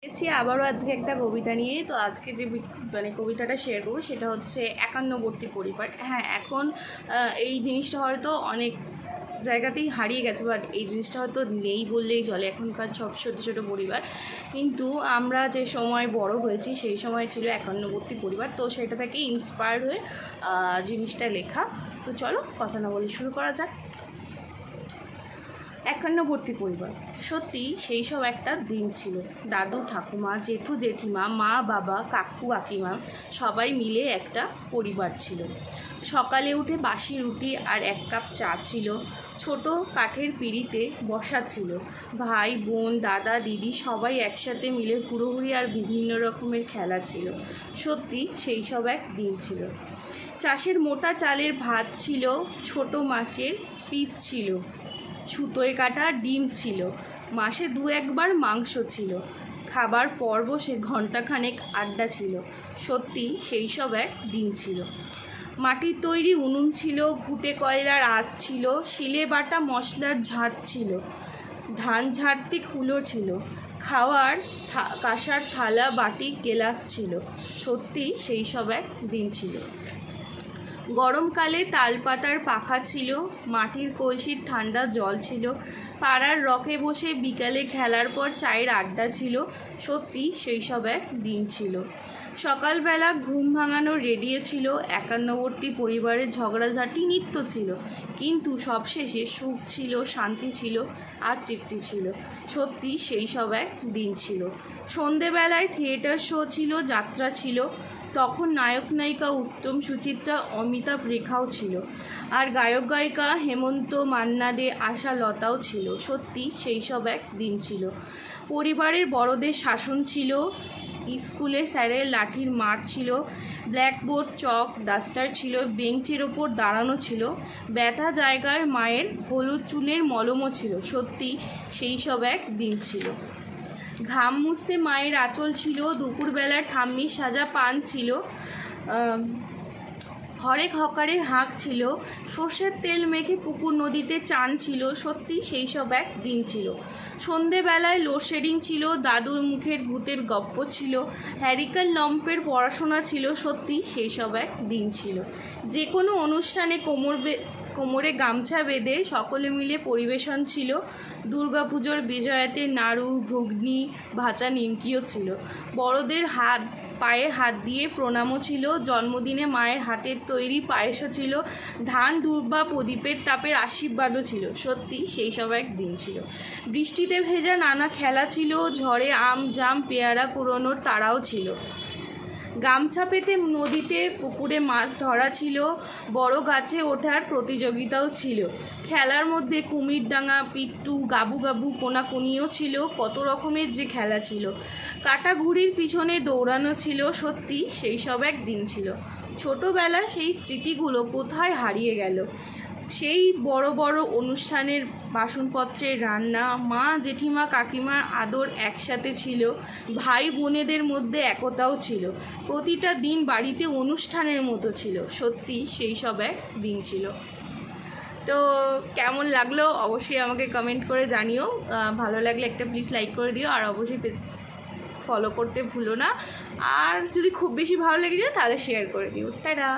এসেছি আবারও আজকে একটা কবিতা নিয়ে। তো আজকে যে কবিতাটা শেয়ার করবো সেটা হচ্ছে একান্নবর্তী পরিবার। হ্যাঁ, এখন এই জিনিসটা হয়তো অনেক জায়গাতেই হারিয়ে গেছে, বাট এই জিনিসটা হয়তো নেই বললেই চলে এখনকার সব ছোটো ছোটো পরিবার। কিন্তু আমরা যে সময় বড় হয়েছি সেই সময় ছিল একান্নবর্তী পরিবার, তো সেটা থেকে ইন্সপায়ার্ড হয়ে জিনিসটা লেখা। তো চলো কথা না বলে শুরু করা যাক। একান্নবর্তী পরিবার। সত্যি সেই সব একটা দিন ছিল। দাদু ঠাকুমা, জেঠু জেঠিমা, মা বাবা, কাকু কাকিমা সবাই মিলে একটা পরিবার ছিল। সকালে উঠে বাসি রুটি আর এক কাপ চা ছিল। ছোট কাঠের পিঁড়িতে বসা ছিল। ভাই বোন দাদা দিদি সবাই একসাথে মিলে হুড়োহুড়ি আর বিভিন্ন রকমের খেলা ছিল। সত্যি সেই সব এক দিন ছিল। চাষের মোটা চালের ভাত ছিল, ছোট মাছের পিস ছিল, সুতোয় কাটা ডিম ছিল, মাসে দু একবার মাংস ছিল। খাবার পর বসে ঘণ্টাখানেক আড্ডা ছিল। সত্যি সেই সব এক দিন ছিল। মাটির তৈরি উনুন ছিল, ঘুঁটে কয়লার আঁচ ছিল, শিলে বাটা মশলার ঝাঁট ছিল, ধান ঝাড়তে কুলো ছিল, খাওয়ার কাঁসার থালা বাটি গেলাস ছিল। সত্যি সেই সব এক দিন ছিল। গরমকালে তালপাতার পাখা ছিল, মাটির কলসির ঠান্ডা জল ছিল, পাড়ার রকে বসে বিকালে খেলার পর চায়ের আড্ডা ছিল। সত্যি সেই সব এক দিন ছিল। সকালবেলা ঘুম ভাঙানো রেডিও ছিল, একান্নবর্তী পরিবারের ঝগড়াঝাটি নিত্য ছিল, কিন্তু সবশেষে সুখ ছিল, শান্তি ছিল আর তৃপ্তি ছিল। সত্যি সেই সব এক দিন ছিল। সন্ধেবেলায় থিয়েটার শো ছিল, যাত্রা ছিল, তখন নায়ক নায়িকা উত্তম সুচিত্রা, অমিতাভ রেখাও ছিল, আর গায়ক গায়িকা হেমন্ত মান্না দে, আশা লতাও ছিল। সত্যি সেই সব এক দিন ছিল। পরিবারের বড়দের শাসন ছিল, স্কুলে স্যারের লাঠির মার ছিল, ব্ল্যাকবোর্ড চক ডাস্টার ছিল, বেঞ্চের ওপর দাঁড়ানো ছিল, ব্যথা জায়গায় মায়ের হলুদ চুনের মলমও ছিল। সত্যি সেই সব এক দিন ছিল। ঘাম মুছতে মায়ের আঁচল ছিল, দুপুরবেলার ঠাম্মির সাজা পান ছিল, হরেক হকারের হাঁক ছিল, সর্ষের তেল মেখে পুকুর নদীতে চান ছিল। সত্যি সেই সব এক দিন ছিল। সন্ধেবেলায় লোডশেডিং ছিল, দাদুর মুখের ভূতের গপ্প ছিল, হ্যারিকান লম্পের পড়াশোনা ছিল। সত্যি সেই সব এক দিন ছিল। যে কোনো অনুষ্ঠানে কোমরে গামছা বেঁধে সকলে মিলে পরিবেশন ছিল। দুর্গাপুজোর বিজয়াতে নাড়ু ঘুগনি ভাজা নিমকিও ছিল। বড়দের পায়ে হাত দিয়ে প্রণামও ছিল। জন্মদিনে মায়ের হাতের তৈরি পায়েসও ছিল। ধান দুর্বা প্রদীপের তাপের আশীর্বাদও ছিল। সত্যি সেই সব এক দিন ছিল। বৃষ্টিতে ভেজা নানা খেলা ছিল, ঝড়ে আম জাম পেয়ারা কুড়োনোর তারাও ছিল। গামছা পেতে নদীতে পুকুরে মাছ ধরা ছিল, বড় গাছে ওঠার প্রতিযোগিতাও ছিল। খেলার মধ্যে কুমিরডাঙ্গা, পিট্টু, গাবু গাবু, কোনাকুনিও ছিল। কত রকমের যে খেলা ছিল। কাটা ঘুড়ির পিছনে দৌড়ানো ছিল। সত্যি সেই সব এক দিন ছিল। ছোটোবেলা সেই স্মৃতিগুলো কোথায় হারিয়ে গেল। সেই বড় বড় অনুষ্ঠানের বাসনপত্রের রান্না, মা জেঠিমা কাকিমার আদর একসাথে ছিল, ভাই বোনেদের মধ্যে একতাও ছিল। প্রতিটা দিন বাড়িতে অনুষ্ঠানের মতো ছিল। সত্যি সেই সব এক দিন ছিল। তো কেমন লাগলো অবশ্যই আমাকে কমেন্ট করে জানিও। ভালো লাগলে একটা প্লিজ লাইক করে দিও, আর অবশ্যই ফলো করতে ভুলো না। আর যদি খুব বেশি ভালো লেগে যায় তাহলে শেয়ার করে দিও। টাটা।